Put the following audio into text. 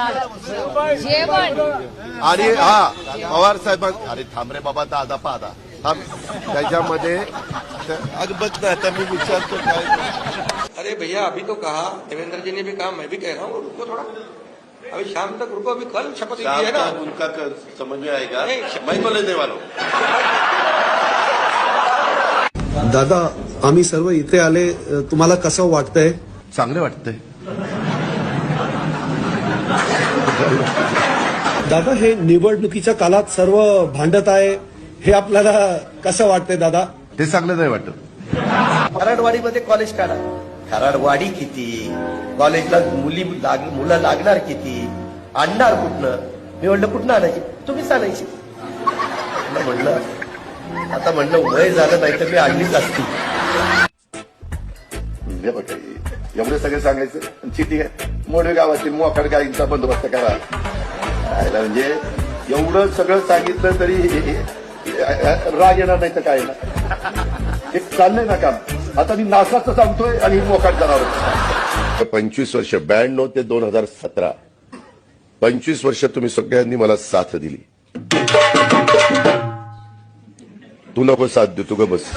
जेवण आणि हा पवार साहेब अरे थांब रे बाबा दादा पादा थांब त्याच्यामध्ये अग बघ ना आता मी विचारतो काय अरे भैया अभी तो कहा देवेंद्र जी ने भी कहा मैं भी कह रहा हूँ रुको थोड़ा अभी शाम तक रुको अभी कल शपथ ली है ना उनका समझ में आएगा मैं तो लेने वाला हूं। दादा आम्ही सर्व इथे आले तुम्हाला कसं वाटतंय? चांगलं वाटतंय दादा हे निवडणुकीच्या काळात सर्व भांडत आहे हे आपल्याला कसं वाटतंय दादा? ते चांगलं नाही वाटत। खराडवाडीमध्ये कॉलेज काढा। खराडवाडी किती, कॉलेजला मुलं लागणार किती, आणणार कुठनं? मी म्हणलं कुठनं आणायची? तुम्हीच आणायची म्हणलं। आता म्हणलं वय झालं नाही तर मी आणलीच असती। एवढे सगळे सांगायचं चिठी मोठे गावातील मोखाड गायींचा बंदोबस्त करा म्हणजे एवढं सगळं सांगितलं तरी राग येणार नाही तर काय ना एक चाललंय ना काम। आता मी नासाचं सांगतोय आणि मोकाट जाणार। 25 वर्ष 92 ते 2017 25 वर्ष तुम्ही सगळ्यांनी मला साथ दिली। तू नको साथ देऊ तू ग बस।